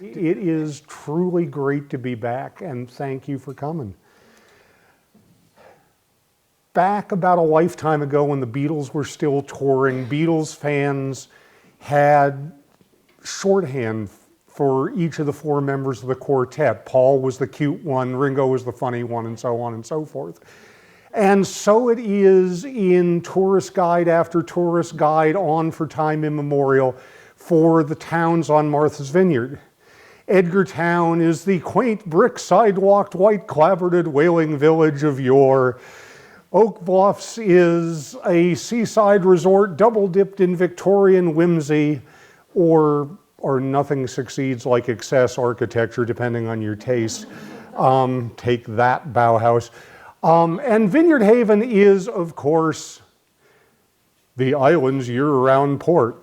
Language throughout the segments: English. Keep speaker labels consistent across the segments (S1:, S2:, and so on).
S1: It is truly great to be back, and thank you for coming. Back about a lifetime ago when the Beatles were still touring, Beatles fans had shorthand for each of the four members of the quartet. Paul was the cute one, Ringo was the funny one, and so on and so forth. And so it is in tourist guide after tourist guide on for time immemorial for the towns on Martha's Vineyard. Edgartown is the quaint brick sidewalked white clapboarded whaling village of yore. Oak Bluffs is a seaside resort double dipped in Victorian whimsy, or nothing succeeds like excess architecture depending on your taste. Take that, Bauhaus. And Vineyard Haven is, of course, the island's year-round port,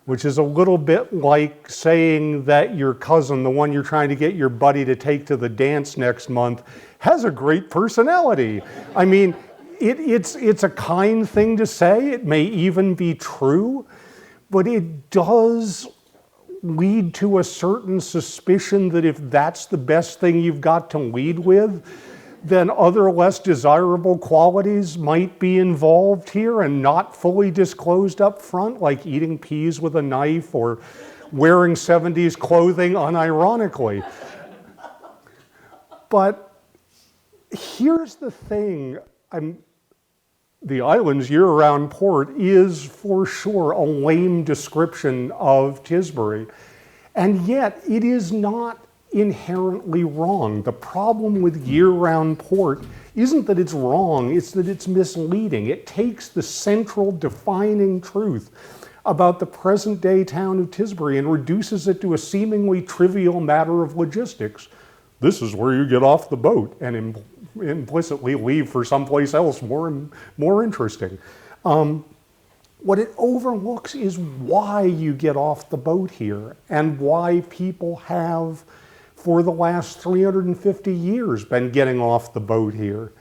S1: which is a little bit like saying that your cousin, the one you're trying to get your buddy to take to the dance next month, has a great personality. I mean, it's a kind thing to say. It may even be true, but it does lead to a certain suspicion that if that's the best thing you've got to lead with, then other less desirable qualities might be involved here and not fully disclosed up front, like eating peas with a knife or wearing 70s clothing unironically. But here's the thing, the island's year-round port is for sure a lame description of Tisbury, and yet it is not inherently wrong. The problem with year-round port isn't that it's wrong, it's that it's misleading. It takes the central defining truth about the present-day town of Tisbury and reduces it to a seemingly trivial matter of logistics. This is where you get off the boat and implicitly leave for someplace else more interesting. What it overlooks is why you get off the boat here and why people have, for the last 350 years, been getting off the boat here.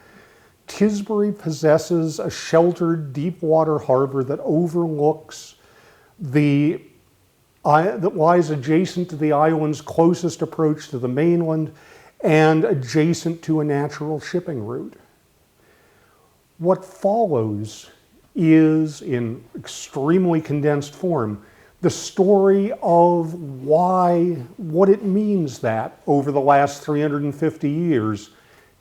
S1: Tisbury possesses a sheltered deep water harbor that overlooks that lies adjacent to the island's closest approach to the mainland and adjacent to a natural shipping route. What follows is, in extremely condensed form, the story of what it means that over the last 350 years,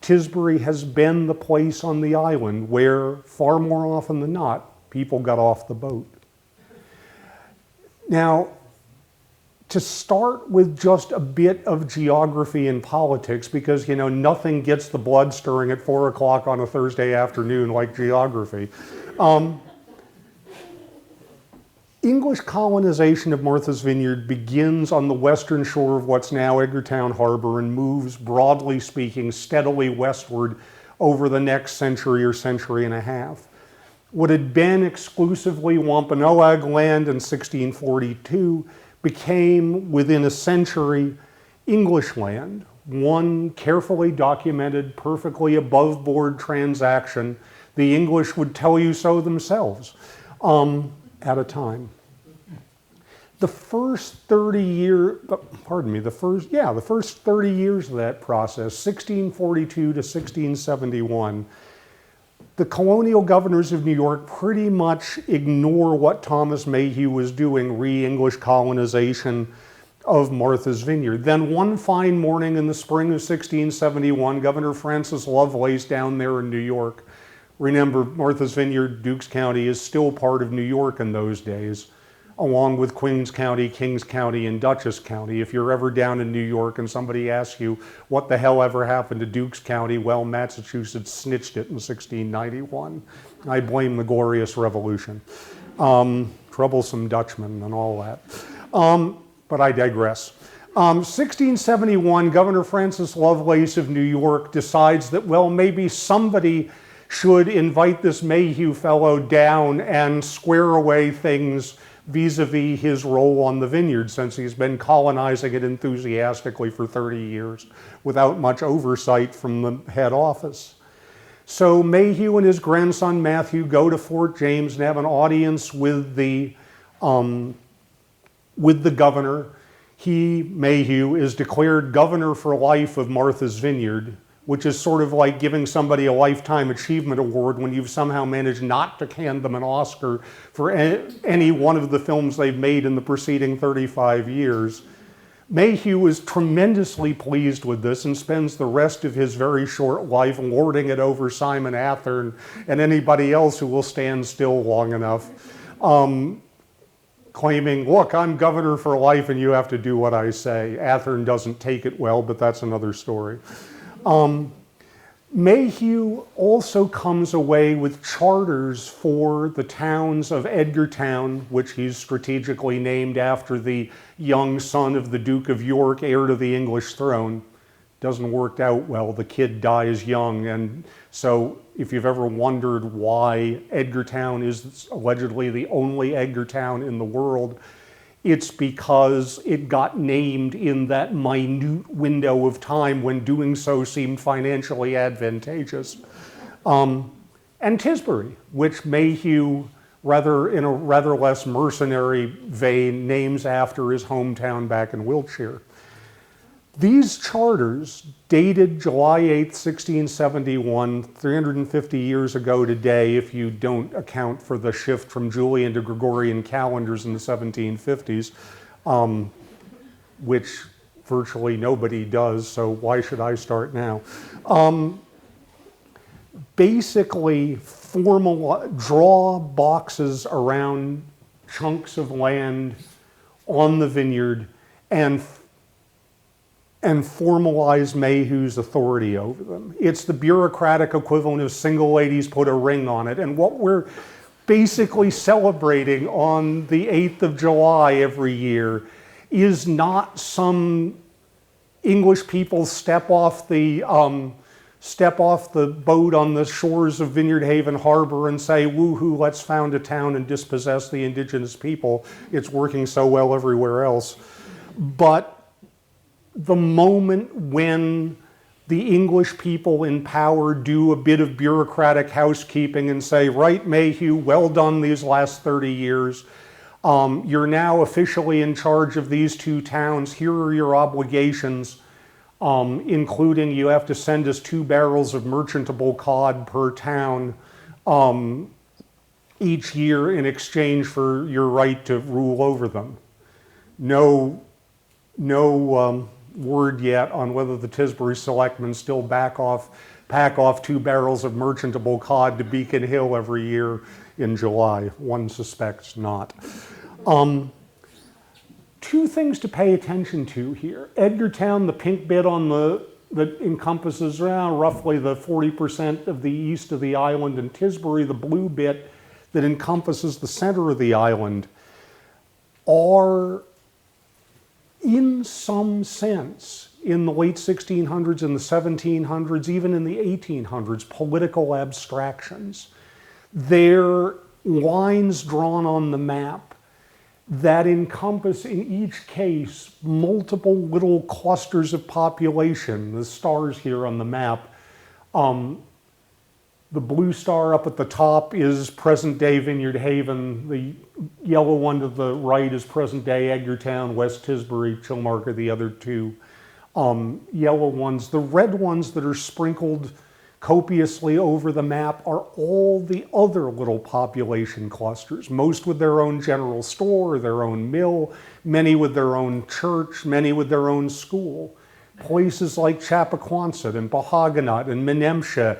S1: Tisbury has been the place on the island where, far more often than not, people got off the boat. Now, to start with just a bit of geography and politics, because, nothing gets the blood stirring at 4 o'clock on a Thursday afternoon like geography. English colonization of Martha's Vineyard begins on the western shore of what's now Edgartown Harbor and moves, broadly speaking, steadily westward over the next century or century and a half. What had been exclusively Wampanoag land in 1642 became, within a century, English land, one carefully documented, perfectly above-board transaction. The English would tell you so themselves at a time. The first 30 years of that process, 1642 to 1671, the colonial governors of New York pretty much ignore what Thomas Mayhew was doing, re-English colonization of Martha's Vineyard. Then one fine morning in the spring of 1671, Governor Francis Lovelace down there in New York, remember Martha's Vineyard, Dukes County, is still part of New York in those days, along with Queens County, Kings County, and Dutchess County. If you're ever down in New York and somebody asks you what the hell ever happened to Dukes County, well, Massachusetts snitched it in 1691. I blame the Glorious Revolution. Troublesome Dutchmen and all that. But I digress. 1671, Governor Francis Lovelace of New York decides that, well, maybe somebody should invite this Mayhew fellow down and square away things vis-a-vis his role on the vineyard, since he's been colonizing it enthusiastically for 30 years without much oversight from the head office. So Mayhew and his grandson Matthew go to Fort James and have an audience with the with the governor. He, Mayhew, is declared governor for life of Martha's Vineyard, which is sort of like giving somebody a Lifetime Achievement Award when you've somehow managed not to hand them an Oscar for any one of the films they've made in the preceding 35 years. Mayhew is tremendously pleased with this and spends the rest of his very short life lording it over Simon Athern and anybody else who will stand still long enough, claiming, look, I'm governor for life and you have to do what I say. Athern doesn't take it well, but that's another story. Mayhew also comes away with charters for the towns of Edgartown, which he's strategically named after the young son of the Duke of York, heir to the English throne. Doesn't work out well. The kid dies young, and so if you've ever wondered why Edgartown is allegedly the only Edgartown in the world, it's because it got named in that minute window of time when doing so seemed financially advantageous. And Tisbury, which Mayhew, in a rather less mercenary vein, names after his hometown back in Wiltshire. These charters, dated July 8th, 1671, 350 years ago today, if you don't account for the shift from Julian to Gregorian calendars in the 1750s, which virtually nobody does, so why should I start now? Basically, draw boxes around chunks of land on the vineyard and formalize Mayhew's authority over them. It's the bureaucratic equivalent of single ladies put a ring on it. And what we're basically celebrating on the 8th of July every year is not some English people step off the boat on the shores of Vineyard Haven Harbor and say, woohoo, let's found a town and dispossess the indigenous people. It's working so well everywhere else. But the moment when the English people in power do a bit of bureaucratic housekeeping and say, right, Mayhew, well done these last 30 years. You're now officially in charge of these two towns. Here are your obligations, including you have to send us 2 barrels of merchantable cod per town each year in exchange for your right to rule over them. No word yet on whether the Tisbury selectmen still pack off 2 barrels of merchantable cod to Beacon Hill every year in July. One suspects not. 2 things to pay attention to here. Edgartown, the pink bit on that encompasses roughly the 40% of the east of the island, and Tisbury, the blue bit that encompasses the center of the island, are in some sense, in the late 1600s and the 1700s, even in the 1800s, political abstractions. They're lines drawn on the map that encompass, in each case, multiple little clusters of population. The stars here on the map. The blue star up at the top is present-day Vineyard Haven. The yellow one to the right is present-day Edgartown, West Tisbury, Chilmark are the other 2 yellow ones. The red ones that are sprinkled copiously over the map are all the other little population clusters, most with their own general store, their own mill, many with their own church, many with their own school. Places like Chappaqua and Bahaganut and Menemsha,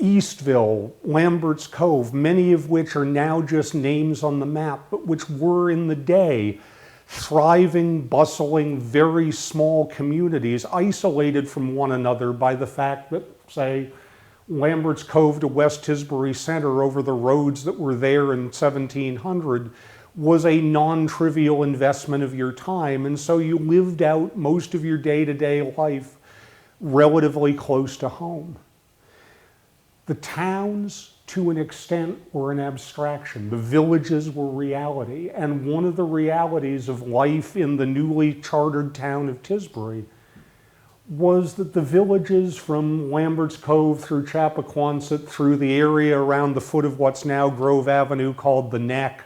S1: Eastville, Lambert's Cove, many of which are now just names on the map, but which were in the day thriving, bustling, very small communities isolated from one another by the fact that, say, Lambert's Cove to West Tisbury Center over the roads that were there in 1700 was a non-trivial investment of your time, and so you lived out most of your day-to-day life relatively close to home. The towns, to an extent, were an abstraction. The villages were reality. And one of the realities of life in the newly chartered town of Tisbury was that the villages from Lambert's Cove through Chappaqua through the area around the foot of what's now Grove Avenue called the Neck,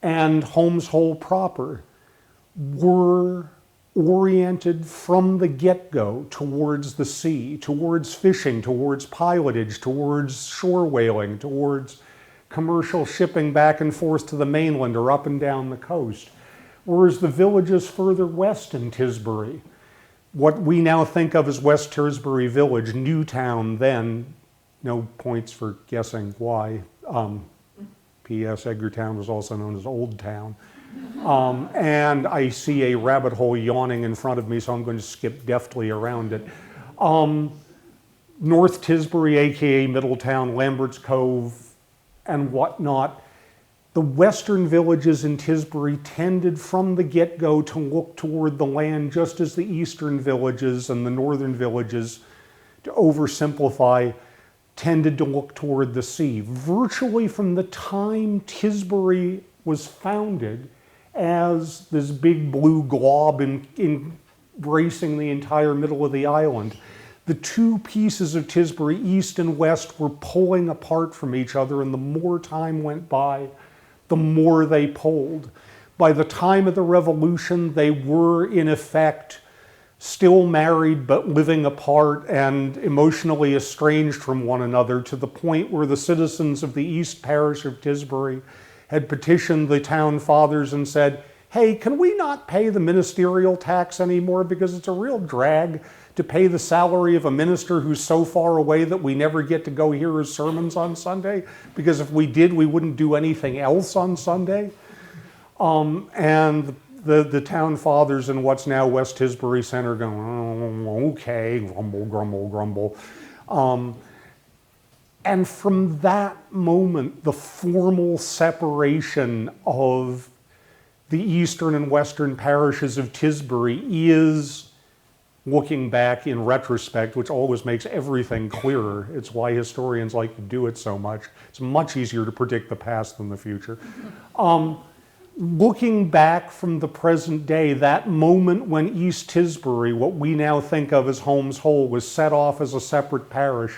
S1: and Holmes Hole proper were oriented from the get-go towards the sea, towards fishing, towards pilotage, towards shore whaling, towards commercial shipping back and forth to the mainland or up and down the coast. Whereas the villages further west in Tisbury, what we now think of as West Tisbury Village, Newtown then, no points for guessing why. P.S. Edgartown was also known as Old Town. And I see a rabbit hole yawning in front of me, so I'm going to skip deftly around it. North Tisbury, aka Middletown, Lambert's Cove, and whatnot, the western villages in Tisbury tended from the get-go to look toward the land just as the eastern villages and the northern villages, to oversimplify, tended to look toward the sea. Virtually from the time Tisbury was founded as this big blue glob embracing the entire middle of the island, the two pieces of Tisbury, east and west, were pulling apart from each other, and the more time went by, the more they pulled. By the time of the Revolution, they were, in effect, still married but living apart and emotionally estranged from one another, to the point where the citizens of the East Parish of Tisbury had petitioned the town fathers and said, hey, can we not pay the ministerial tax anymore, because it's a real drag to pay the salary of a minister who's so far away that we never get to go hear his sermons on Sunday, because if we did, we wouldn't do anything else on Sunday. And the town fathers in what's now West Tisbury Center going, oh, okay, grumble, grumble, grumble. And from that moment, the formal separation of the eastern and western parishes of Tisbury is, looking back in retrospect, which always makes everything clearer. It's why historians like to do it so much. It's much easier to predict the past than the future. Looking back from the present day, that moment when East Tisbury, what we now think of as Holmes Hole, was set off as a separate parish,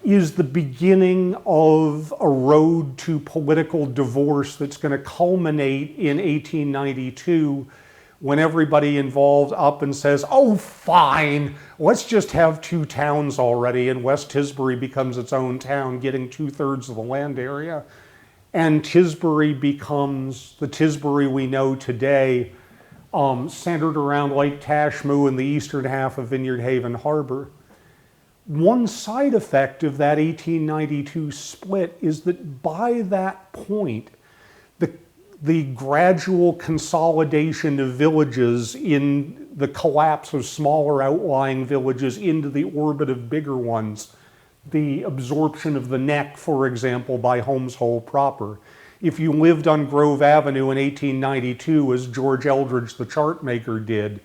S1: is the beginning of a road to political divorce that's going to culminate in 1892, when everybody involved up and says, oh, fine, let's just have two towns already, and West Tisbury becomes its own town, getting 2/3 of the land area. And Tisbury becomes the Tisbury we know today, centered around Lake Tashmoo and the eastern half of Vineyard Haven Harbor. One side effect of that 1892 split is that by that point, the gradual consolidation of villages in the collapse of smaller outlying villages into the orbit of bigger ones, the absorption of the Neck, for example, by Holmes Hole proper. If you lived on Grove Avenue in 1892, as George Eldridge, the chart maker, did,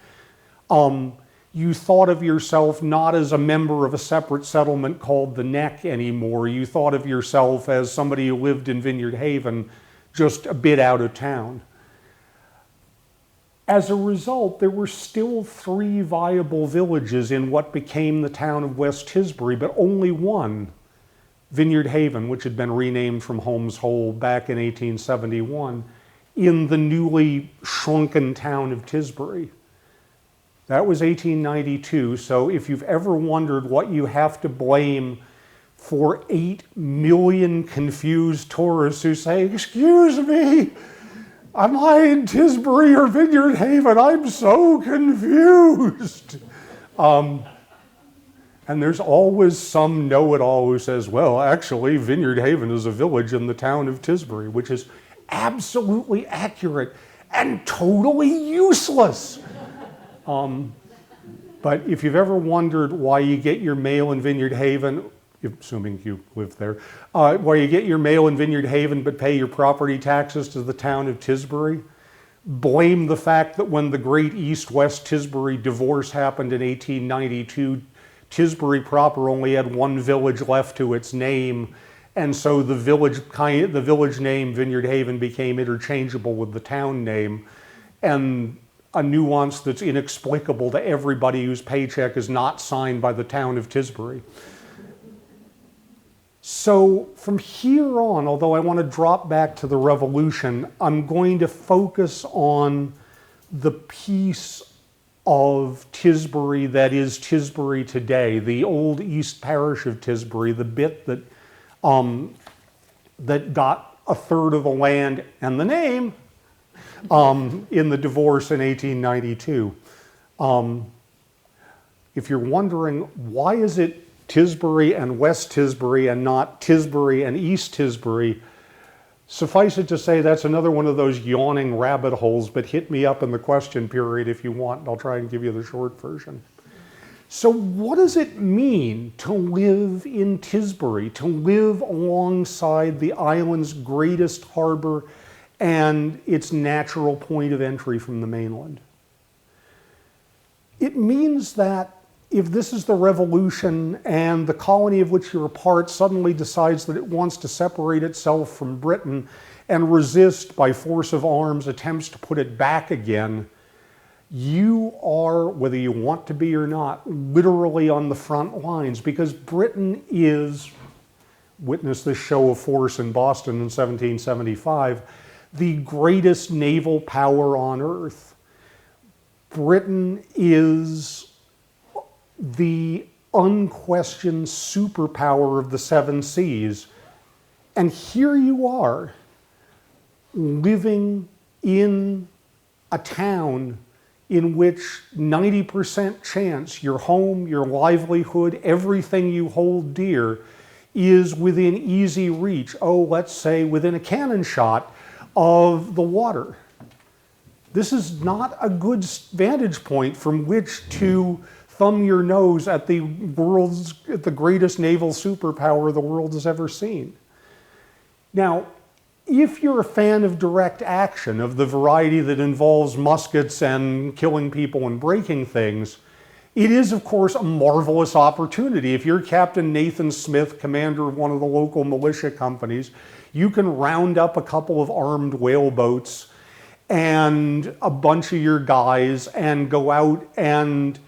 S1: you thought of yourself not as a member of a separate settlement called the Neck anymore. You thought of yourself as somebody who lived in Vineyard Haven, just a bit out of town. As a result, there were still 3 viable villages in what became the town of West Tisbury, but only one, Vineyard Haven, which had been renamed from Holmes Hole back in 1871, in the newly shrunken town of Tisbury. That was 1892, so if you've ever wondered what you have to blame for 8 million confused tourists who say, excuse me, am I in Tisbury or Vineyard Haven? I'm so confused. And there's always some know-it-all who says, well, actually, Vineyard Haven is a village in the town of Tisbury, which is absolutely accurate and totally useless. But if you've ever wondered why you get your mail in Vineyard Haven, assuming you live there, where you get your mail in Vineyard Haven but pay your property taxes to the town of Tisbury, blame the fact that when the great East-West Tisbury divorce happened in 1892, Tisbury proper only had one village left to its name, and so the village name Vineyard Haven became interchangeable with the town name, and a nuance that's inexplicable to everybody whose paycheck is not signed by the town of Tisbury. So from here on, although I want to drop back to the Revolution, I'm going to focus on the piece of Tisbury that is Tisbury today, the old East Parish of Tisbury, the bit that that got a third of the land and the name in the divorce in 1892. If you're wondering, why is it Tisbury and West Tisbury and not Tisbury and East Tisbury, suffice it to say that's another one of those yawning rabbit holes, but hit me up in the question period if you want, and I'll try and give you the short version. So what does it mean to live in Tisbury, to live alongside the island's greatest harbor and its natural point of entry from the mainland? It means that if this is the Revolution and the colony of which you're a part suddenly decides that it wants to separate itself from Britain and resist by force of arms attempts to put it back again, you are, whether you want to be or not, literally on the front lines, because Britain is, witness this show of force in Boston in 1775, the greatest naval power on earth. Britain is the unquestioned superpower of the seven seas. And here you are, living in a town in which 90% chance your home, your livelihood, everything you hold dear is within easy reach, let's say within a cannon shot of the water. This is not a good vantage point from which to thumb your nose at the greatest naval superpower the world has ever seen. Now, if you're a fan of direct action, of the variety that involves muskets and killing people and breaking things, it is, of course, a marvelous opportunity. If you're Captain Nathan Smith, commander of one of the local militia companies, you can round up a couple of armed whaleboats and a bunch of your guys and go out and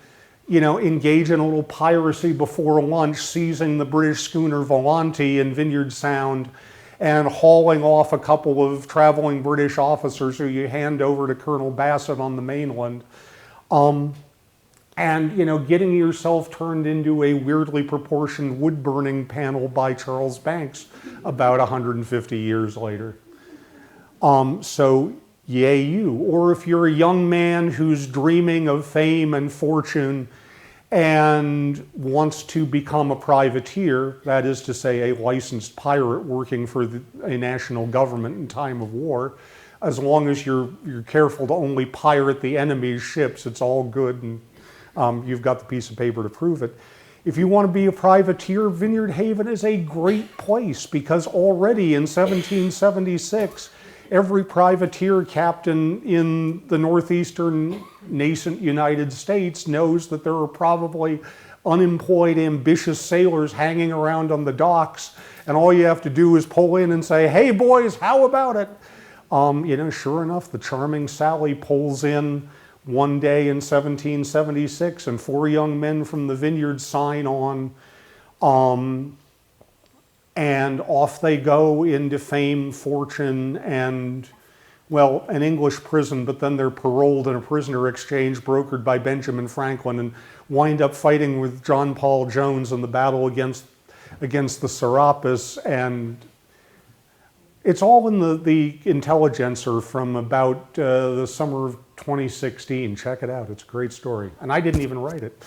S1: engage in a little piracy before lunch, seizing the British schooner Volante in Vineyard Sound and hauling off a couple of traveling British officers who you hand over to Colonel Bassett on the mainland. And getting yourself turned into a weirdly proportioned wood-burning panel by Charles Banks about 150 years later. So yay you. Or if you're a young man who's dreaming of fame and fortune and wants to become a privateer, that is to say a licensed pirate working for a national government in time of war, as long as you're careful to only pirate the enemy's ships, it's all good, and you've got the piece of paper to prove it. If you want to be a privateer, Vineyard Haven is a great place, because already in 1776, every privateer captain in the northeastern nascent United States knows that there are probably unemployed, ambitious sailors hanging around on the docks, and all you have to do is pull in and say, "Hey boys, how about it?" Sure enough, the charming Sally pulls in one day in 1776, and 4 young men from the Vineyard sign on, and off they go into fame, fortune, and, well, an English prison, but then they're paroled in a prisoner exchange brokered by Benjamin Franklin and wind up fighting with John Paul Jones in the battle against the Serapis. And it's all in the Intelligencer from about the summer of 2016. Check it out. It's a great story. And I didn't even write it.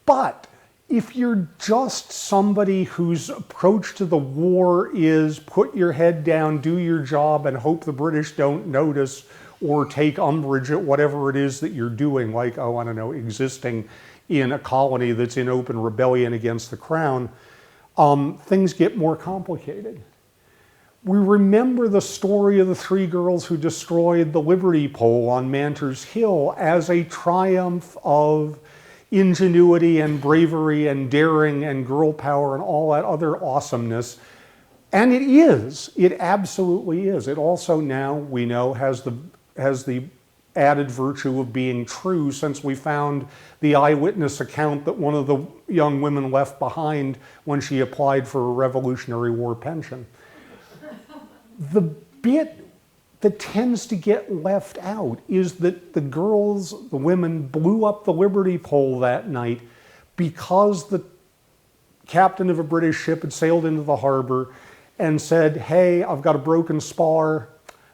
S1: But if you're just somebody whose approach to the war is put your head down, do your job, and hope the British don't notice or take umbrage at whatever it is that you're doing, like, existing in a colony that's in open rebellion against the crown, things get more complicated. We remember the story of the 3 girls who destroyed the Liberty Pole on Mantor's Hill as a triumph of ingenuity and bravery and daring and girl power and all that other awesomeness. And it is. It absolutely is. It also now, we know, has the added virtue of being true, since we found the eyewitness account that one of the young women left behind when she applied for a Revolutionary War pension. The bit that tends to get left out is that the women blew up the Liberty Pole that night because the captain of a British ship had sailed into the harbor and said, "Hey, I've got a broken spar.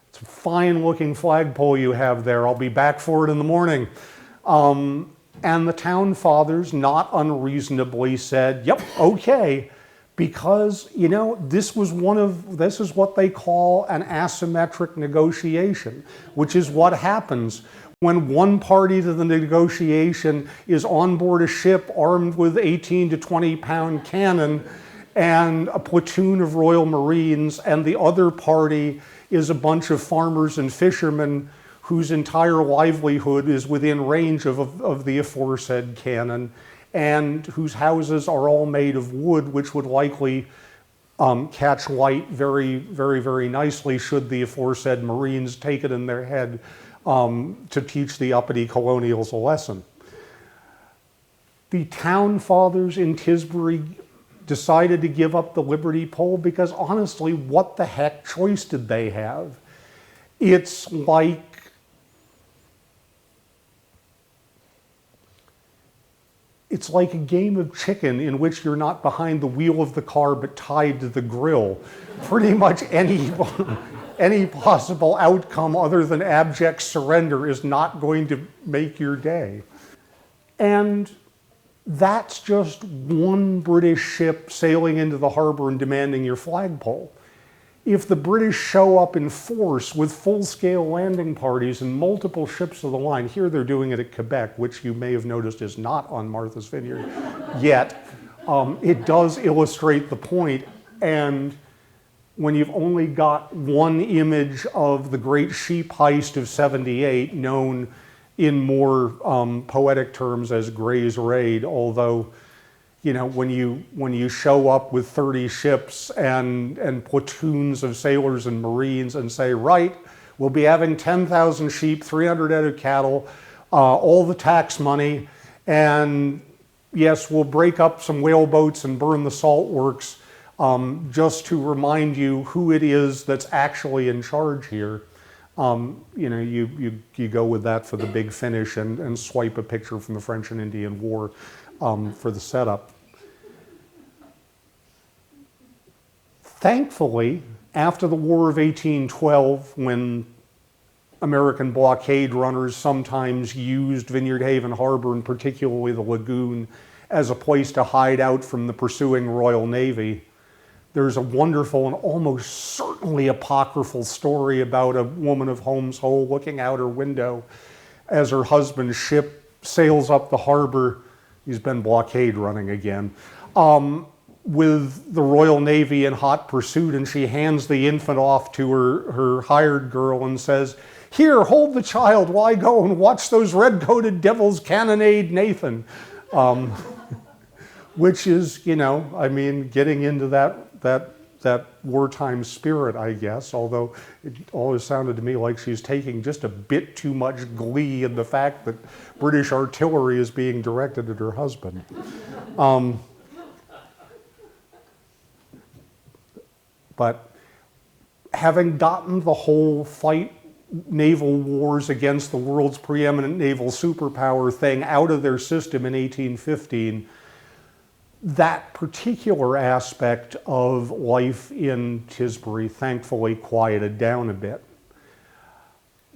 S1: It's a fine looking flagpole you have there. I'll be back for it in the morning." And the town fathers, not unreasonably, said, "Yep, okay," because, this is what they call an asymmetric negotiation, which is what happens when one party to the negotiation is on board a ship armed with 18 to 20 pound cannon and a platoon of Royal Marines, and the other party is a bunch of farmers and fishermen whose entire livelihood is within range of the aforesaid cannon, and whose houses are all made of wood, which would likely catch light very, very, very nicely should the aforesaid Marines take it in their head to teach the uppity colonials a lesson. The town fathers in Tisbury decided to give up the Liberty Pole because, honestly, what the heck choice did they have? It's like a game of chicken in which you're not behind the wheel of the car but tied to the grill. Pretty much any possible outcome other than abject surrender is not going to make your day. And that's just one British ship sailing into the harbor and demanding your flagpole. If the British show up in force with full-scale landing parties and multiple ships of the line, here they're doing it at Quebec, which you may have noticed is not on Martha's Vineyard yet, it does illustrate the point. And when you've only got one image of the Great Sheep Heist of '78, known in more poetic terms as Gray's Raid, although, when you show up with 30 ships and platoons of sailors and Marines and say, right, we'll be having 10,000 sheep, 300 head of cattle, all the tax money, and yes, we'll break up some whale boats and burn the salt works, just to remind you who it is that's actually in charge here. You go with that for the big finish and swipe a picture from the French and Indian War for the setup. Thankfully, after the War of 1812, when American blockade runners sometimes used Vineyard Haven Harbor, and particularly the lagoon, as a place to hide out from the pursuing Royal Navy, there's a wonderful and almost certainly apocryphal story about a woman of Holmes Hole looking out her window as her husband's ship sails up the harbor. He's been blockade running again, with the Royal Navy in hot pursuit, and she hands the infant off to her hired girl and says, "Here, hold the child while I go and watch those red-coated devils cannonade Nathan." Which is, getting into that wartime spirit, I guess, although it always sounded to me like she's taking just a bit too much glee in the fact that British artillery is being directed at her husband. But having gotten the whole fight naval wars against the world's preeminent naval superpower thing out of their system in 1815, that particular aspect of life in Tisbury thankfully quieted down a bit.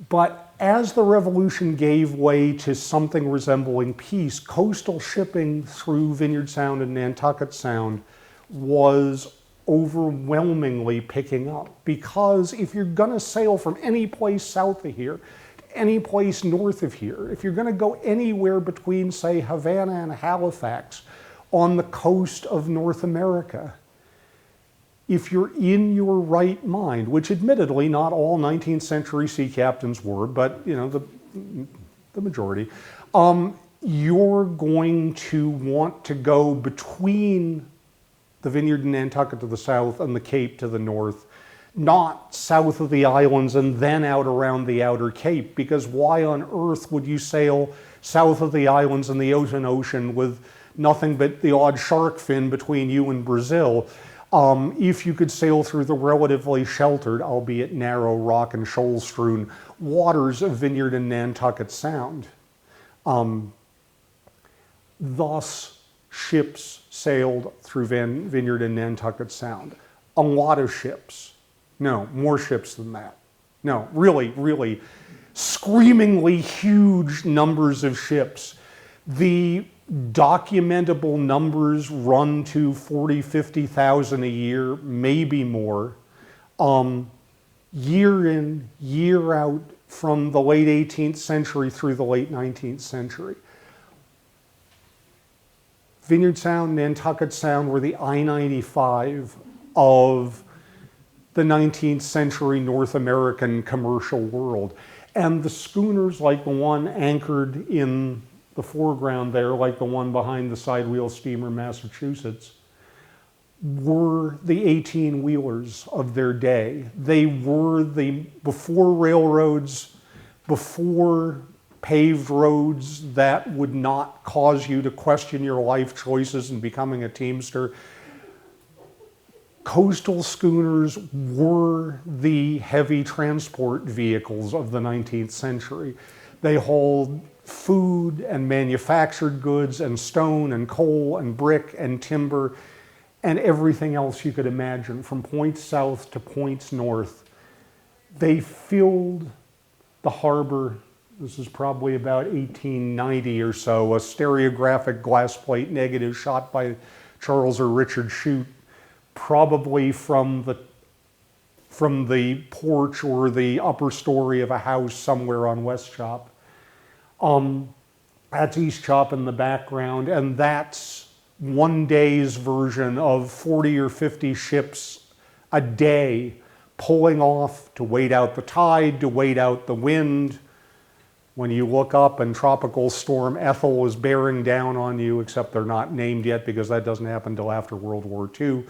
S1: But as the Revolution gave way to something resembling peace, coastal shipping through Vineyard Sound and Nantucket Sound was overwhelmingly picking up. Because if you're going to sail from any place south of here to any place north of here, if you're going to go anywhere between, say, Havana and Halifax, on the coast of North America, if you're in your right mind, which admittedly not all 19th century sea captains were, but the majority, you're going to want to go between the Vineyard and Nantucket to the south and the Cape to the north not south of the islands and then out around the outer Cape, because why on earth would you sail south of the islands in the ocean with nothing but the odd shark fin between you and Brazil, if you could sail through the relatively sheltered, albeit narrow, rock and shoal-strewn waters of Vineyard and Nantucket Sound. Thus, ships sailed through Vineyard and Nantucket Sound. A lot of ships. No, more ships than that. No, really, really screamingly huge numbers of ships. The documentable numbers run to 40, 50,000 a year, maybe more. Year in, year out, from the late 18th century through the late 19th century. Vineyard Sound, Nantucket Sound were the I-95 of the 19th century North American commercial world. And the schooners like the one anchored in the foreground there, like the one behind the sidewheel steamer Massachusetts, were the 18-wheelers of their day. They were before railroads, before paved roads that would not cause you to question your life choices in becoming a teamster. Coastal schooners were the heavy transport vehicles of the 19th century. They hauled food and manufactured goods and stone and coal and brick and timber and everything else you could imagine, from points south to points north. They filled the harbor. This is probably about 1890 or so, a stereographic glass plate negative shot by Charles or Richard Shute, probably from the porch or the upper story of a house somewhere on West Chop. That's East Chop in the background, and that's one day's version of 40 or 50 ships a day pulling off to wait out the tide, to wait out the wind. When you look up and Tropical Storm Ethel is bearing down on you, except they're not named yet because that doesn't happen until after World War II.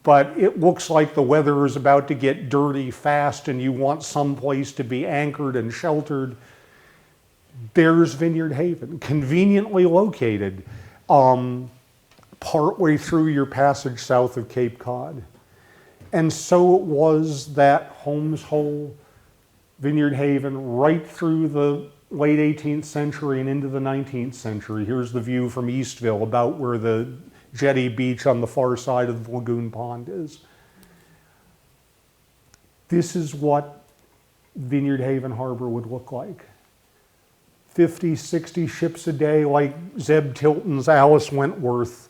S1: But it looks like the weather is about to get dirty fast and you want some place to be anchored and sheltered. There's Vineyard Haven, conveniently located partway through your passage south of Cape Cod. And so it was that Holmes Hole, Vineyard Haven, right through the late 18th century and into the 19th century. Here's the view from Eastville, about where the jetty beach on the far side of the lagoon pond is. This is what Vineyard Haven Harbor would look like. 50, 60 ships a day, like Zeb Tilton's Alice Wentworth.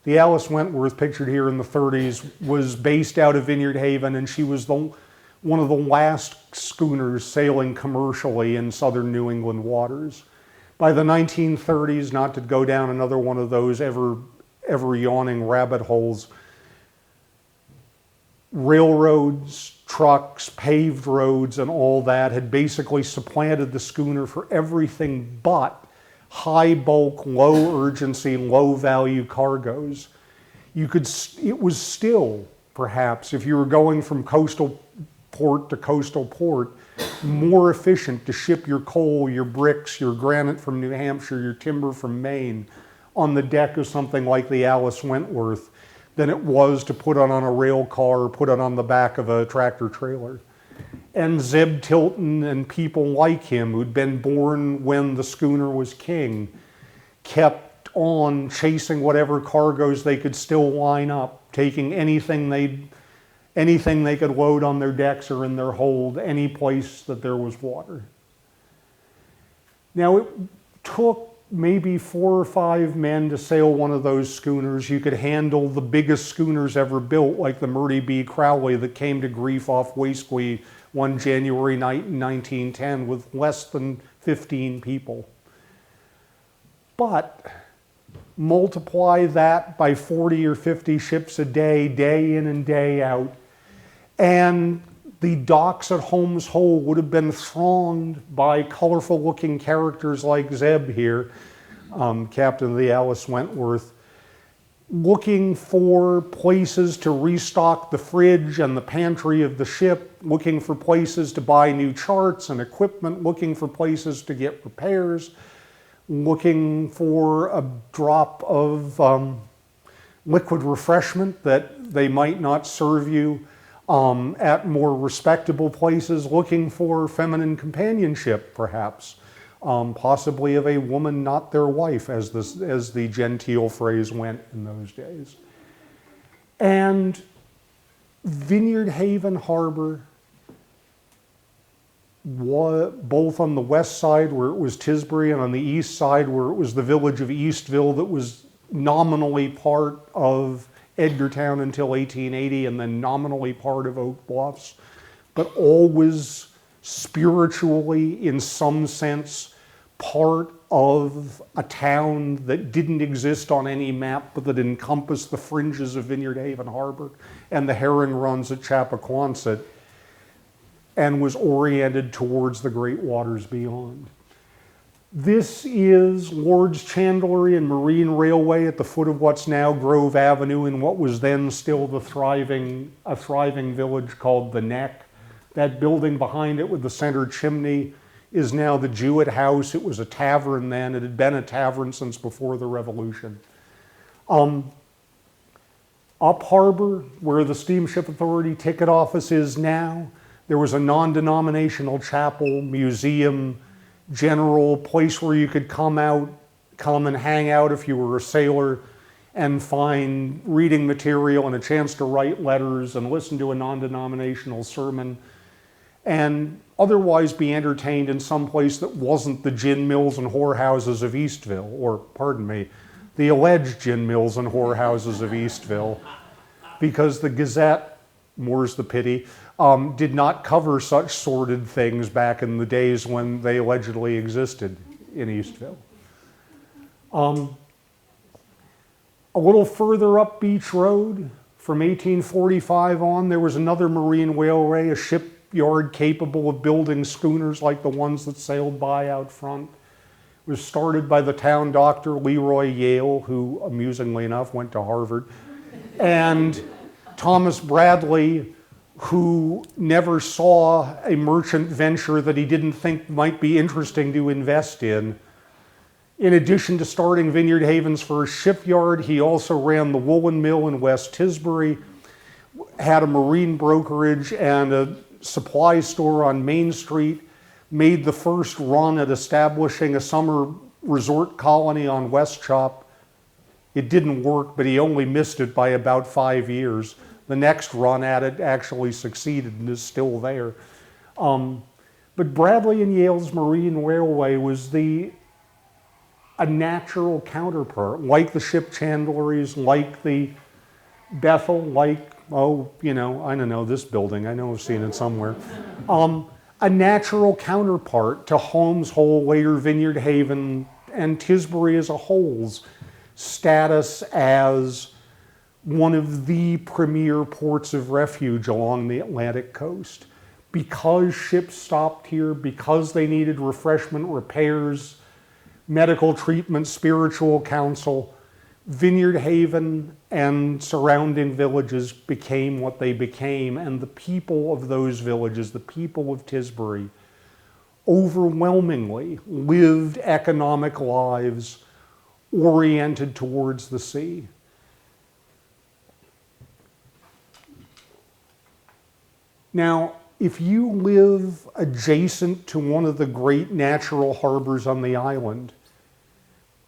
S1: The Alice Wentworth, pictured here in the 30s, was based out of Vineyard Haven, and she was one of the last schooners sailing commercially in southern New England waters. By the 1930s, not to go down another one of those ever yawning rabbit holes, railroads, trucks, paved roads, and all that had basically supplanted the schooner for everything but high bulk, low urgency, low value cargoes. It was still, perhaps, if you were going from coastal port to coastal port, more efficient to ship your coal, your bricks, your granite from New Hampshire, your timber from Maine on the deck of something like the Alice Wentworth than it was to put it on a rail car or put it on the back of a tractor trailer. And Zeb Tilton and people like him, who'd been born when the schooner was king, kept on chasing whatever cargoes they could still line up, taking anything they could load on their decks or in their hold, any place that there was water. Now, it took maybe 4 or 5 men to sail one of those schooners. You could handle the biggest schooners ever built, like the Murray B. Crowley that came to grief off Waisquie one January night in 1910 with less than 15 people. But multiply that by 40 or 50 ships a day, day in and day out, and the docks at Holmes Hole would have been thronged by colorful looking characters like Zeb here, captain of the Alice Wentworth. looking for places to restock the fridge and the pantry of the ship, looking for places to buy new charts and equipment, looking for places to get repairs, looking for a drop of liquid refreshment that they might not serve you at more respectable places, looking for feminine companionship, perhaps. Possibly of a woman not their wife, as the genteel phrase went in those days. And Vineyard Haven Harbor, both on the west side where it was Tisbury and on the east side where it was the village of Eastville that was nominally part of Edgartown until 1880 and then nominally part of Oak Bluffs, but always spiritually, in some sense, part of a town that didn't exist on any map, but that encompassed the fringes of Vineyard Haven Harbor and the herring runs at Chappaqua, and was oriented towards the great waters beyond. This is Lord's Chandlery and Marine Railway at the foot of what's now Grove Avenue in what was then still a thriving village called the Neck. That building behind it with the center chimney is now the Jewett House. It was a tavern then. It had been a tavern since before the Revolution. Up harbor, where the Steamship Authority ticket office is now, there was a non-denominational chapel, museum, general place where you could come and hang out if you were a sailor and find reading material and a chance to write letters and listen to a non-denominational sermon, and otherwise be entertained in some place that wasn't the gin mills and whorehouses of Eastville, or, pardon me, the alleged gin mills and whorehouses of Eastville, because the Gazette, more's the pity, did not cover such sordid things back in the days when they allegedly existed in Eastville. A little further up Beach Road, from 1845 on, there was another marine railway, a shipyard capable of building schooners like the ones that sailed by out front. It was started by the town doctor, Leroy Yale, who, amusingly enough, went to Harvard, and Thomas Bradley, who never saw a merchant venture that he didn't think might be interesting to invest in. In addition to starting Vineyard Haven's first shipyard, he also ran the woolen mill in West Tisbury, had a marine brokerage and a supply store on Main Street, made the first run at establishing a summer resort colony on West Chop. It didn't work, but he only missed it by about 5 years. The next run at it actually succeeded and is still there. But Bradley and Yale's Marine Railway was a natural counterpart, like the ship chandleries, like the Bethel, like, I don't know, this building, I know I've seen it somewhere. A natural counterpart to Holmes Hole, later Vineyard Haven, and Tisbury as a whole's status as one of the premier ports of refuge along the Atlantic coast. Because ships stopped here, because they needed refreshment, repairs, medical treatment, spiritual counsel, Vineyard Haven and surrounding villages became what they became, and the people of those villages, the people of Tisbury, overwhelmingly lived economic lives oriented towards the sea. Now, if you live adjacent to one of the great natural harbors on the island,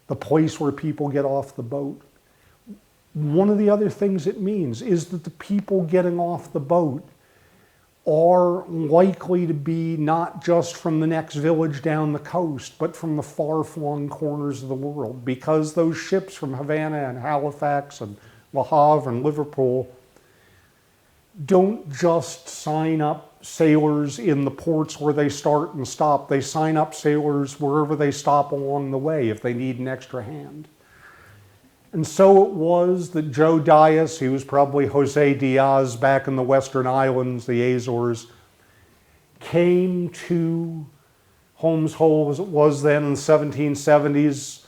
S1: the place where people get off the boat, one of the other things it means is that the people getting off the boat are likely to be not just from the next village down the coast, but from the far-flung corners of the world, because those ships from Havana and Halifax and Le Havre and Liverpool don't just sign up sailors in the ports where they start and stop. They sign up sailors wherever they stop along the way if they need an extra hand. And so it was that Joe Dias, he was probably Jose Diaz back in the Western Islands, the Azores, came to Holmes Hole as it was then in the 1770s,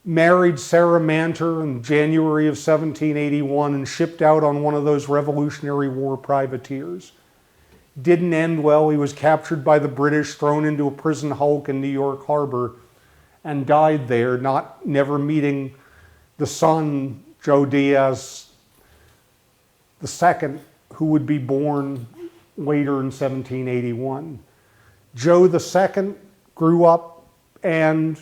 S1: married Sarah Manter in January of 1781 and shipped out on one of those Revolutionary War privateers. Didn't end well. He was captured by the British, thrown into a prison hulk in New York Harbor, and died there, never meeting the son, Joe Diaz II, who would be born later in 1781. Joe II grew up and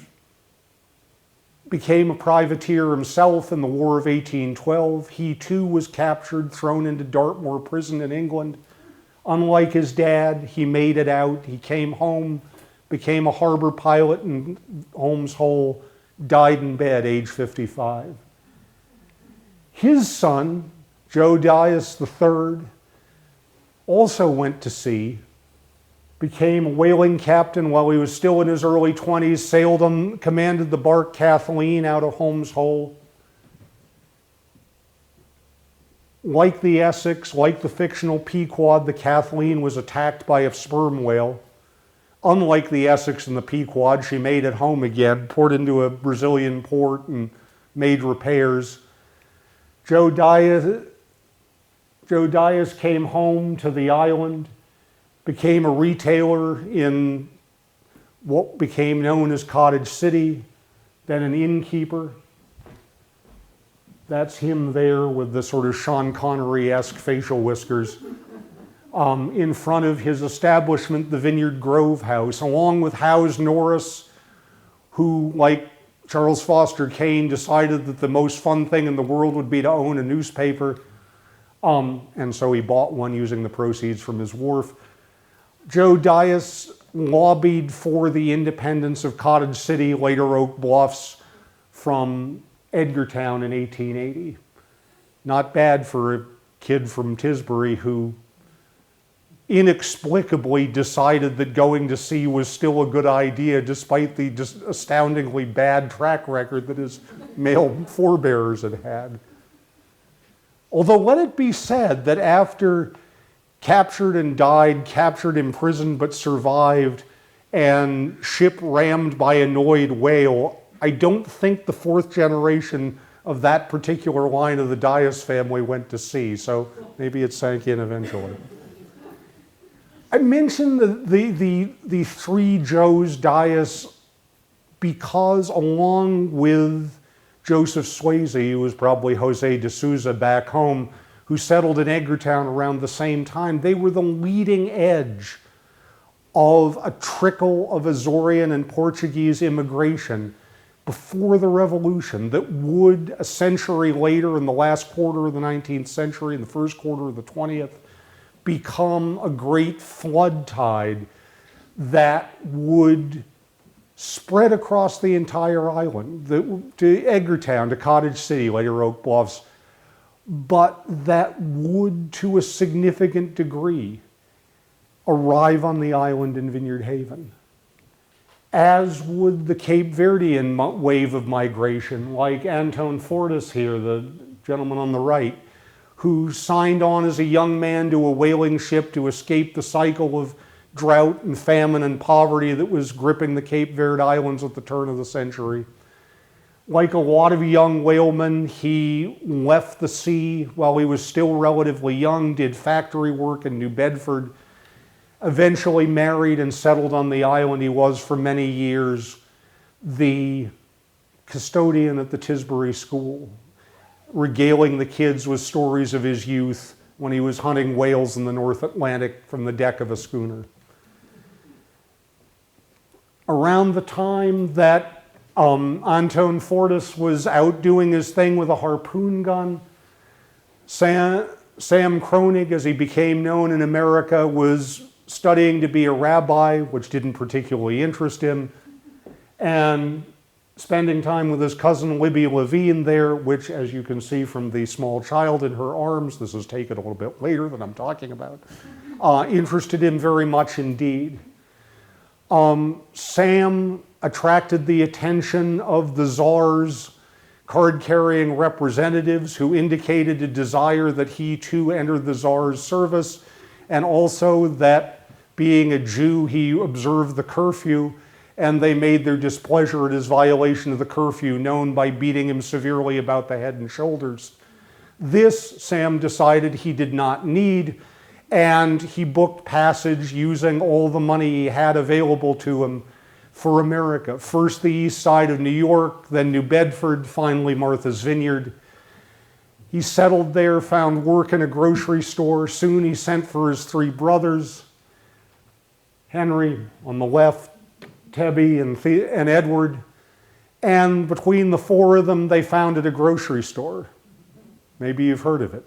S1: became a privateer himself in the War of 1812. He too was captured, thrown into Dartmoor prison in England. Unlike his dad, he made it out. He came home, became a harbor pilot in Holmes Hole, died in bed, age 55. His son, Joe Diaz III, also went to sea, became a whaling captain while he was still in his early 20s, commanded the bark Kathleen out of Holmes Hole. Like the Essex, like the fictional Pequod, the Kathleen was attacked by a sperm whale. Unlike the Essex and the Pequod, she made it home again, poured into a Brazilian port and made repairs. Joe Diaz came home to the island, became a retailer in what became known as Cottage City, then an innkeeper. That's him there with the sort of Sean Connery-esque facial whiskers. In front of his establishment, the Vineyard Grove House, along with Howes Norris, who, like Charles Foster Kane, decided that the most fun thing in the world would be to own a newspaper. And so he bought one using the proceeds from his wharf. Joe Diaz lobbied for the independence of Cottage City, later Oak Bluffs, from Edgartown in 1880. Not bad for a kid from Tisbury who inexplicably decided that going to sea was still a good idea despite the just astoundingly bad track record that his male forebears had had. Although let it be said that after captured and died, captured, imprisoned, but survived, and ship rammed by annoyed whale, I don't think the fourth generation of that particular line of the Diaz family went to sea, so maybe it sank in eventually. I mentioned the three Joes Diaz because, along with Joseph Swayze, who was probably Jose de Souza back home, who settled in Edgartown around the same time, they were the leading edge of a trickle of Azorean and Portuguese immigration before the Revolution that would, a century later, in the last quarter of the 19th century, in the first quarter of the 20th, become a great flood tide that would spread across the entire island, to Edgartown, to Cottage City, later Oak Bluffs, but that would, to a significant degree, arrive on the island in Vineyard Haven. As would the Cape Verdean wave of migration, like Anton Fortis here, the gentleman on the right, who signed on as a young man to a whaling ship to escape the cycle of drought and famine and poverty that was gripping the Cape Verde Islands at the turn of the century. Like a lot of young whalemen, he left the sea while he was still relatively young, did factory work in New Bedford, eventually married and settled on the island. He was for many years the custodian at the Tisbury School, regaling the kids with stories of his youth when he was hunting whales in the North Atlantic from the deck of a schooner. Around the time that Anton Fortis was out doing his thing with a harpoon gun, Sam Kronig, as he became known in America, was studying to be a rabbi, which didn't particularly interest him, and spending time with his cousin Libby Levine there, which, as you can see from the small child in her arms, this is taken a little bit later than I'm talking about, interested him very much indeed. Sam attracted the attention of the Tsar's card-carrying representatives, who indicated a desire that he too enter the Tsar's service, and also that, being a Jew, he observed the curfew, and they made their displeasure at his violation of the curfew known by beating him severely about the head and shoulders. This Sam decided he did not need, and he booked passage using all the money he had available to him for America. First the east side of New York, then New Bedford, finally Martha's Vineyard. He settled there, found work in a grocery store. Soon he sent for his three brothers, Henry on the left, Tebby and Edward, and between the four of them, they founded a grocery store. Maybe you've heard of it.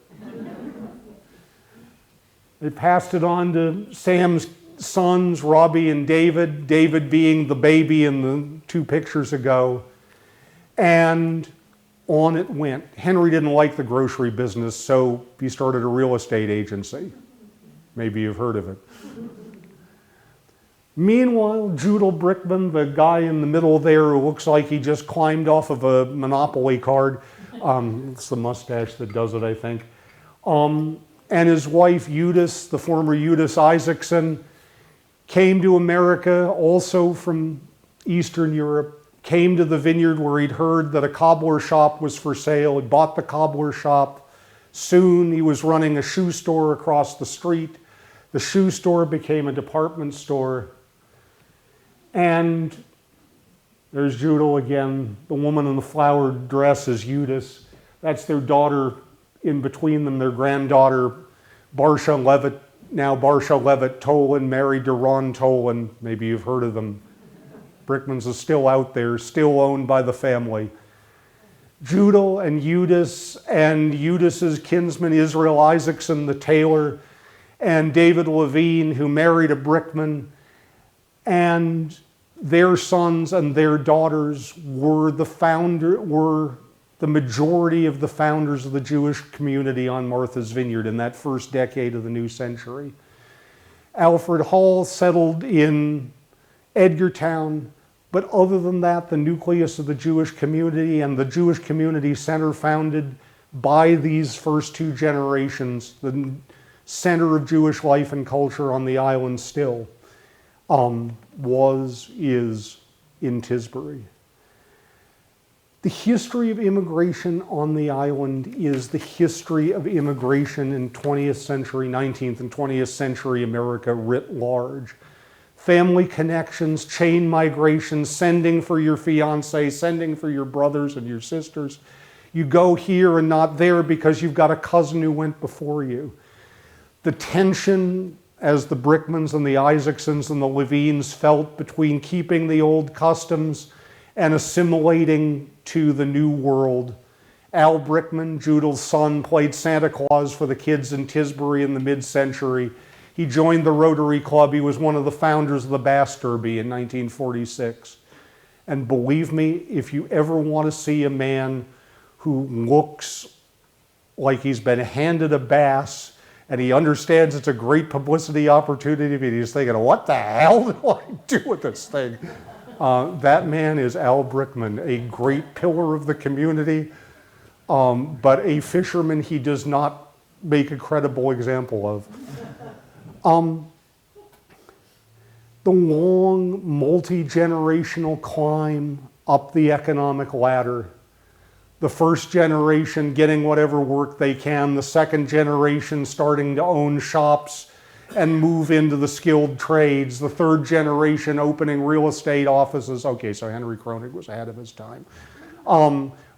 S1: They passed it on to Sam's sons, Robbie and David, David being the baby in the two pictures ago, and on it went. Henry didn't like the grocery business, so he started a real estate agency. Maybe you've heard of it. Meanwhile, Judel Brickman, the guy in the middle there who looks like he just climbed off of a Monopoly card, it's the mustache that does it, I think, and his wife Eudice, the former Eudice Isaacson, came to America also from Eastern Europe, came to the Vineyard where he'd heard that a cobbler shop was for sale. He bought the cobbler shop. Soon he was running a shoe store across the street. The shoe store became a department store. And there's Judel again. The woman in the flowered dress is Eudice. That's their daughter in between them, their granddaughter, Barsha Levitt, now Barsha Levitt Tolan, married to Ron Tolan. Maybe you've heard of them. Brickman's is still out there, still owned by the family. Judel and Eudice's kinsman Israel Isaacson, the tailor, and David Levine, who married a Brickman, and their sons and their daughters were the majority of the founders of the Jewish community on Martha's Vineyard in that first decade of the new century. Alfred Hall settled in Edgartown, but other than that, the nucleus of the Jewish community and the Jewish Community Center founded by these first two generations, the center of Jewish life and culture on the island still, is in Tisbury. The history of immigration on the island is the history of immigration in 20th century, 19th and 20th century America writ large. Family connections, chain migration, sending for your fiance, sending for your brothers and your sisters. You go here and not there because you've got a cousin who went before you. The tension as the Brickmans and the Isaacsons and the Levines felt between keeping the old customs and assimilating to the new world. Al Brickman, Judel's son, played Santa Claus for the kids in Tisbury in the mid-century. He joined the Rotary Club. He was one of the founders of the Bass Derby in 1946. And believe me, if you ever want to see a man who looks like he's been handed a bass and he understands it's a great publicity opportunity, but he's thinking, what the hell do I do with this thing? That man is Al Brickman, a great pillar of the community, but a fisherman he does not make a credible example of. The long, multi-generational climb up the economic ladder. The first generation getting whatever work they can, the second generation starting to own shops and move into the skilled trades, the third generation opening real estate offices. Okay, so Henry Kronig was ahead of his time.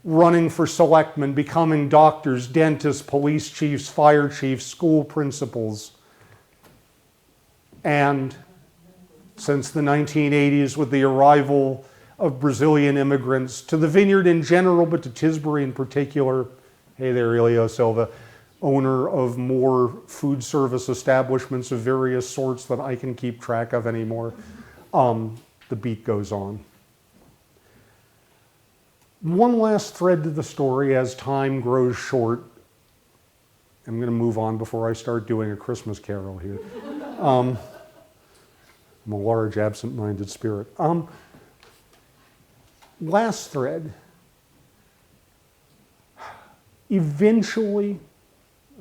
S1: Running for selectmen, becoming doctors, dentists, police chiefs, fire chiefs, school principals. And since the 1980s, with the arrival of Brazilian immigrants to the Vineyard in general, but to Tisbury in particular. Hey there, Elio Silva, owner of more food service establishments of various sorts than I can keep track of anymore. The beat goes on. One last thread to the story as time grows short. I'm going to move on before I start doing a Christmas carol here. I'm a large, absent-minded spirit. Last thread. Eventually,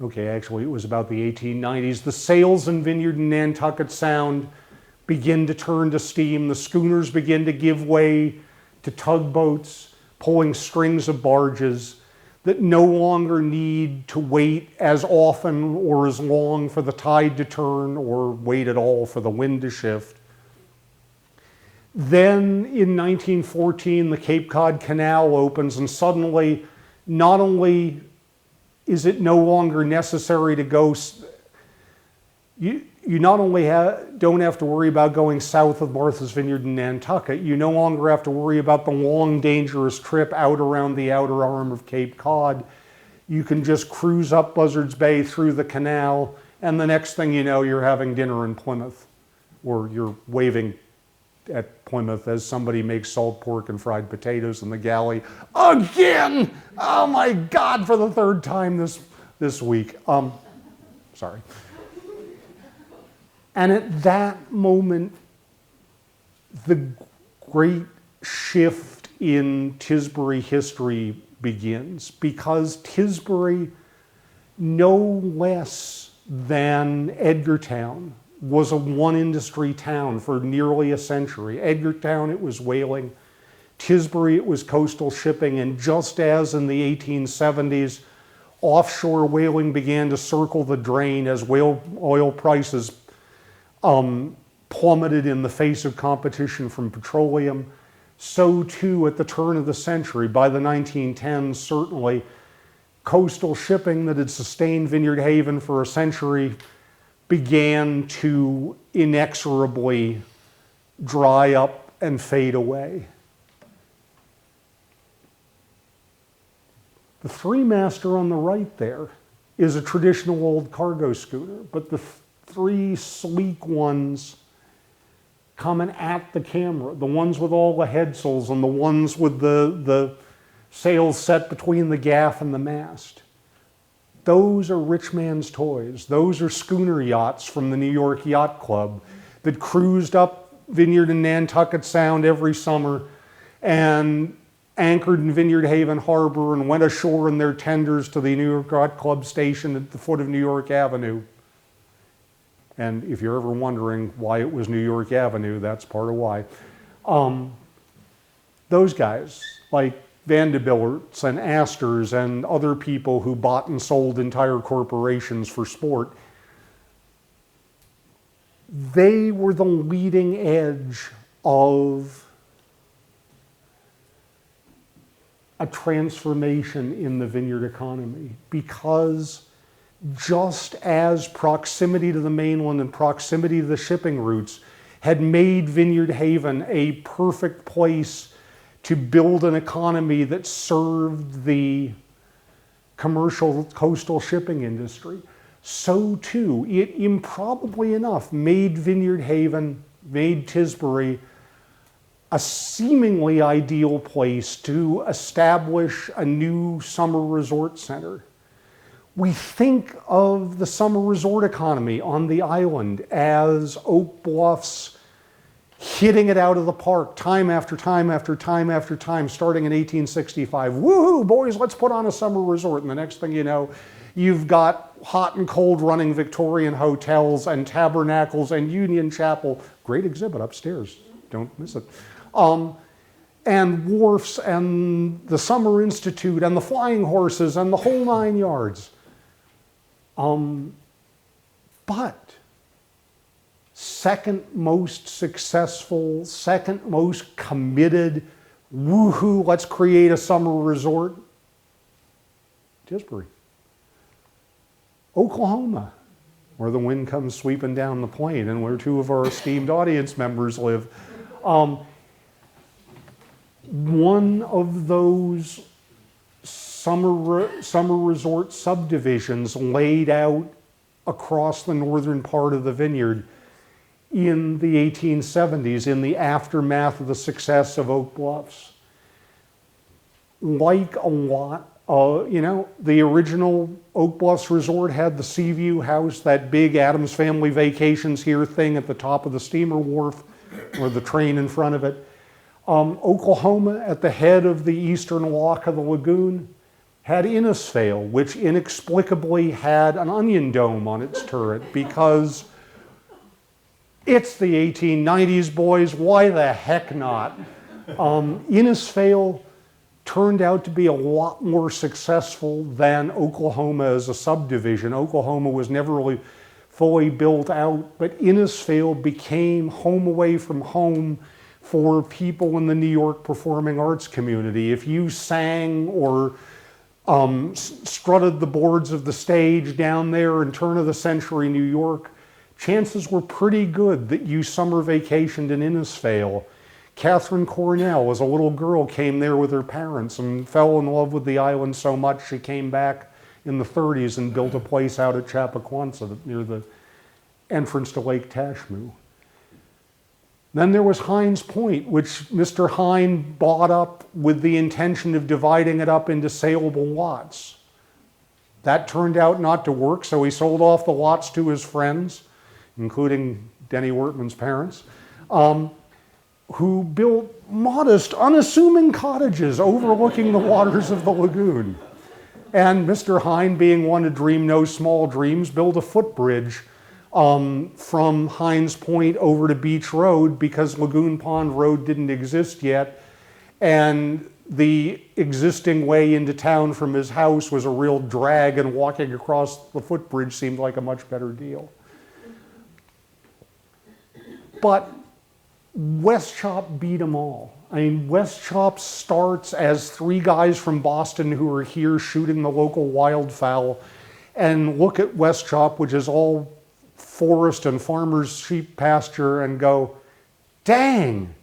S1: okay, actually it was about the 1890s, the sales in Vineyard and Nantucket Sound begin to turn to steam. The schooners begin to give way to tugboats, pulling strings of barges that no longer need to wait as often or as long for the tide to turn or wait at all for the wind to shift. Then in 1914, the Cape Cod Canal opens, and suddenly not only is it no longer necessary to go, you not only don't have to worry about going south of Martha's Vineyard in Nantucket, you no longer have to worry about the long, dangerous trip out around the outer arm of Cape Cod. You can just cruise up Buzzards Bay through the canal, and the next thing you know, you're having dinner in Plymouth, or you're waving at Plymouth as somebody makes salt pork and fried potatoes in the galley again. Oh my God, for the third time this week. Sorry. And at that moment, the great shift in Tisbury history begins, because Tisbury, no less than Edgartown, was a one-industry town for nearly a century. Edgartown, it was whaling. Tisbury, it was coastal shipping. And just as in the 1870s, offshore whaling began to circle the drain as oil prices plummeted in the face of competition from petroleum, so too at the turn of the century, by the 1910s certainly, coastal shipping that had sustained Vineyard Haven for a century began to inexorably dry up and fade away. The three-master on the right there is a traditional old cargo schooner, but the three sleek ones coming at the camera, the ones with all the headsails and the ones with the sails set between the gaff and the mast, those are rich man's toys. Those are schooner yachts from the New York Yacht Club that cruised up Vineyard and Nantucket Sound every summer and anchored in Vineyard Haven Harbor and went ashore in their tenders to the New York Yacht Club station at the foot of New York Avenue. And if you're ever wondering why it was New York Avenue, that's part of why. Those guys, like Vanderbilts and Astors and other people who bought and sold entire corporations for sport, they were the leading edge of a transformation in the vineyard economy, because just as proximity to the mainland and proximity to the shipping routes had made Vineyard Haven a perfect place to build an economy that served the commercial coastal shipping industry, so too, it improbably enough made Vineyard Haven, made Tisbury, a seemingly ideal place to establish a new summer resort center. We think of the summer resort economy on the island as Oak Bluffs hitting it out of the park time after time after time after time, starting in 1865. Woohoo, boys, let's put on a summer resort. And the next thing you know, you've got hot and cold running Victorian hotels and tabernacles and Union Chapel. Great exhibit upstairs, don't miss it. And wharfs and the Summer Institute and the Flying Horses and the whole 9 yards. But second most successful, second most committed, woohoo, let's create a summer resort, Tisbury. Oklahoma, where the wind comes sweeping down the plain and where two of our esteemed audience members live. One of those summer resort subdivisions laid out across the northern part of the vineyard in the 1870s, in the aftermath of the success of Oak Bluffs. Like a lot, the original Oak Bluffs Resort had the Seaview House, that big Addams Family Vacations Here thing at the top of the steamer wharf, or the train in front of it. Oklahoma, at the head of the eastern lock of the lagoon, had Innisfail, which inexplicably had an onion dome on its turret, because It's the 1890s, boys. Why the heck not? Innisfail turned out to be a lot more successful than Oklahoma as a subdivision. Oklahoma was never really fully built out, but Innisfail became home away from home for people in the New York performing arts community. If you sang or strutted the boards of the stage down there in turn of the century New York, chances were pretty good that you summer vacationed in Innisfail. Catherine Cornell, as a little girl, came there with her parents and fell in love with the island so much she came back in the 30s and built a place out at Chappaqua near the entrance to Lake Tashmoo. Then there was Hines Point, which Mr. Hine bought up with the intention of dividing it up into saleable lots. That turned out not to work, so he sold off the lots to his friends, including Denny Wortman's parents, who built modest, unassuming cottages overlooking the waters of the lagoon. And Mr. Hine, being one to dream no small dreams, built a footbridge from Hines Point over to Beach Road because Lagoon Pond Road didn't exist yet, and the existing way into town from his house was a real drag, and walking across the footbridge seemed like a much better deal. But West Chop beat them all. I mean, West Chop starts as three guys from Boston who are here shooting the local wildfowl and look at West Chop, which is all forest and farmers' sheep pasture, and go, dang,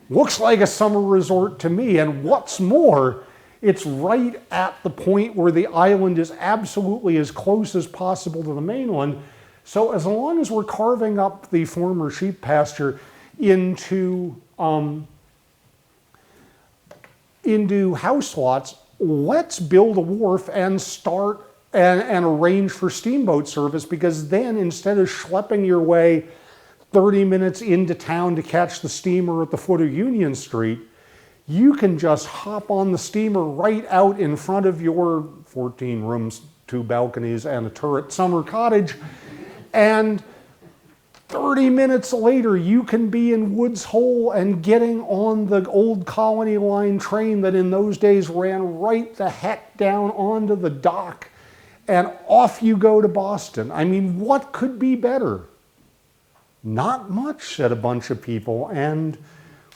S1: looks like a summer resort to me. And what's more, it's right at the point where the island is absolutely as close as possible to the mainland. So as long as we're carving up the former sheep pasture into house lots, let's build a wharf and start and arrange for steamboat service, because then instead of schlepping your way 30 minutes into town to catch the steamer at the foot of Union Street, you can just hop on the steamer right out in front of your 14 rooms, 2 balconies, and a turret summer cottage, and 30 minutes later, you can be in Woods Hole and getting on the old Colony Line train that in those days ran right the heck down onto the dock, and off you go to Boston. I mean, what could be better? Not much, said a bunch of people. And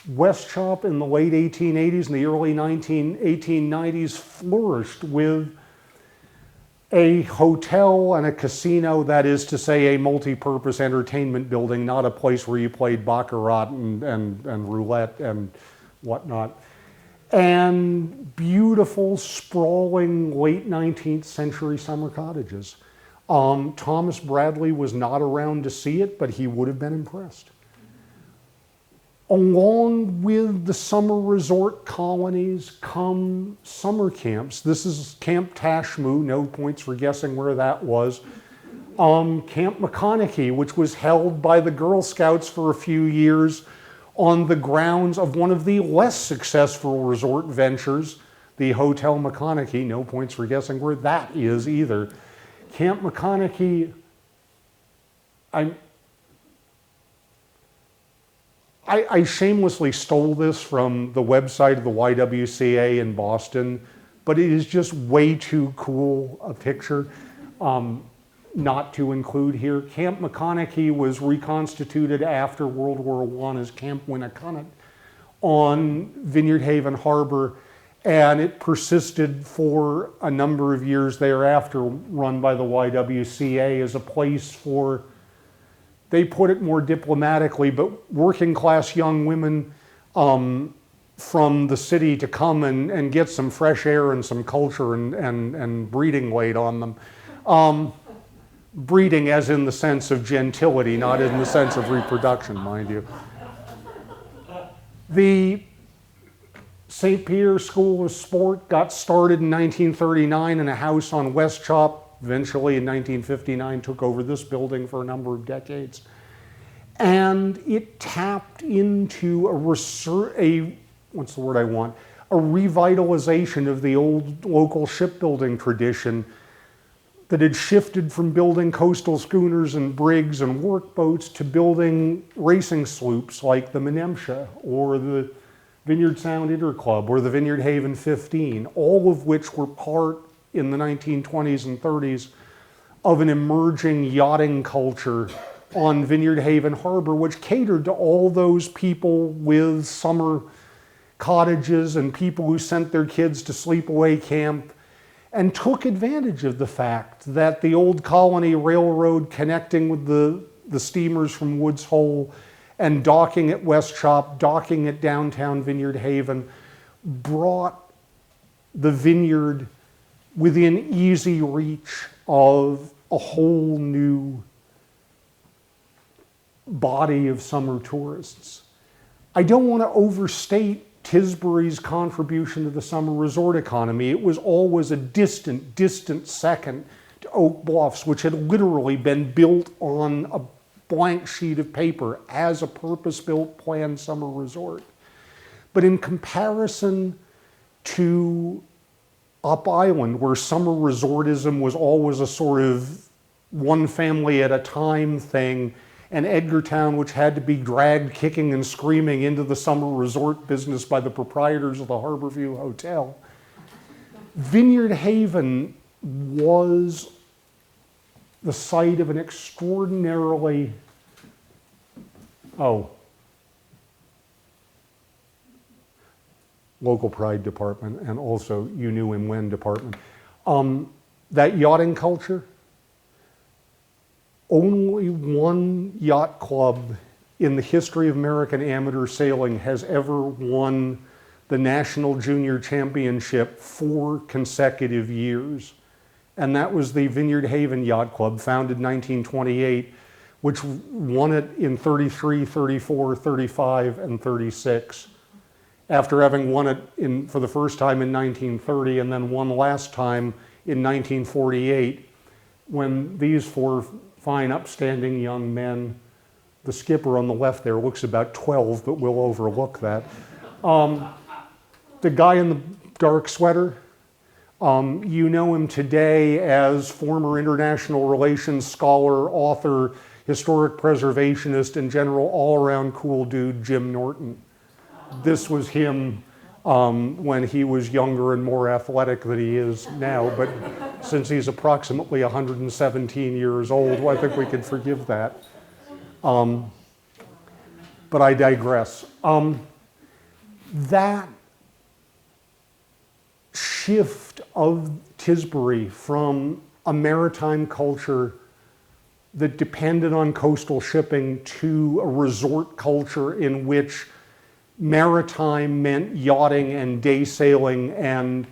S1: West Chop in the late 1880s and the early 1890s flourished with a hotel and a casino, that is to say a multi-purpose entertainment building, not a place where you played baccarat and roulette and whatnot. And beautiful, sprawling late 19th century summer cottages. Thomas Bradley was not around to see it, but he would have been impressed. Along with the summer resort colonies come summer camps. This is Camp Tashmoo, no points for guessing where that was. Camp McConaughey, which was held by the Girl Scouts for a few years on the grounds of one of the less successful resort ventures, the Hotel McConaughey, no points for guessing where that is either. Camp McConaughey, I shamelessly stole this from the website of the YWCA in Boston, but it is just way too cool a picture not to include here. Camp McConaughey was reconstituted after World War I as Camp Winnicott on Vineyard Haven Harbor, and it persisted for a number of years thereafter, run by the YWCA as a place for, they put it more diplomatically, but working class young women from the city to come and get some fresh air and some culture and breeding weight on them. Breeding as in the sense of gentility, not in the sense of reproduction, mind you. The St. Peter School of Sport got started in 1939 in a house on West Chop. Eventually in 1959 took over this building for a number of decades. And it tapped into a revitalization of the old local shipbuilding tradition that had shifted from building coastal schooners and brigs and workboats to building racing sloops like the Menemsha or the Vineyard Sound Interclub or the Vineyard Haven 15, all of which were part in the 1920s and 30s of an emerging yachting culture on Vineyard Haven Harbor, which catered to all those people with summer cottages and people who sent their kids to sleepaway camp, and took advantage of the fact that the old Colony Railroad connecting with the steamers from Woods Hole and docking at West Shop, docking at downtown Vineyard Haven, brought the vineyard within easy reach of a whole new body of summer tourists. I don't want to overstate Tisbury's contribution to the summer resort economy. It was always a distant second to Oak Bluffs, which had literally been built on a blank sheet of paper as a purpose-built planned summer resort. But in comparison to Up Island, where summer resortism was always a sort of one family at a time thing, and Edgartown, which had to be dragged kicking and screaming into the summer resort business by the proprietors of the Harborview Hotel, Vineyard Haven was the site of an extraordinarily, local pride department, and also you knew him when department. That yachting culture, only one yacht club in the history of American amateur sailing has ever won the National Junior Championship 4 consecutive years. And that was the Vineyard Haven Yacht Club, founded in 1928, which won it in 33, 34, 35, and 36. After having won it for the first time in 1930 and then one last time in 1948, when these 4 fine, upstanding young men, the skipper on the left there looks about 12, but we'll overlook that. The guy in the dark sweater, you know him today as former international relations scholar, author, historic preservationist, and general all-around cool dude, Jim Norton. This was him when he was younger and more athletic than he is now, but since he's approximately 117 years old, well, I think we can forgive that. But I digress. That shift of Tisbury from a maritime culture that depended on coastal shipping to a resort culture in which maritime meant yachting and day sailing and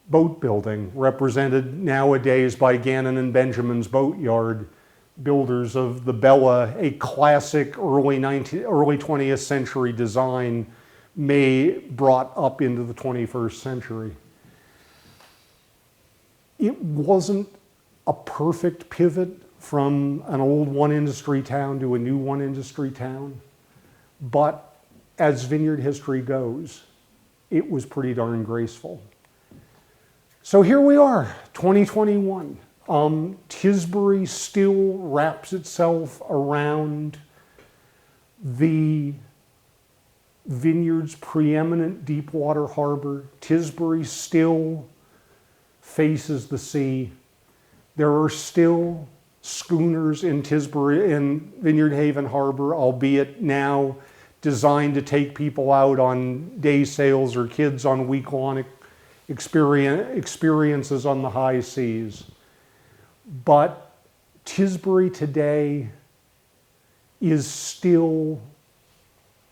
S1: boat building, represented nowadays by Gannon and Benjamin's Boatyard, builders of the Bella, a classic early 20th century design brought up into the 21st century. It wasn't a perfect pivot from an old one-industry town to a new one-industry town, but as vineyard history goes, it was pretty darn graceful. So here we are, 2021. Tisbury still wraps itself around the vineyard's preeminent deep water harbor. Tisbury still faces the sea. There are still schooners in Tisbury, in Vineyard Haven Harbor, albeit now designed to take people out on day sails or kids on week-long experiences on the high seas. But Tisbury today is still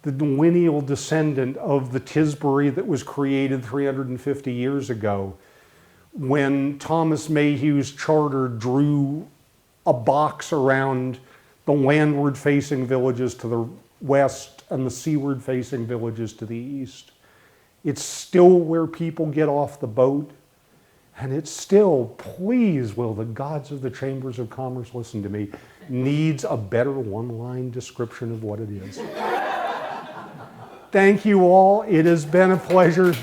S1: the lineal descendant of the Tisbury that was created 350 years ago, when Thomas Mayhew's charter drew a box around the landward-facing villages to the west and the seaward-facing villages to the east. It's still where people get off the boat, and it's still, please, will the gods of the chambers of commerce listen to me, needs a better one-line description of what it is. Thank you all. It has been a pleasure.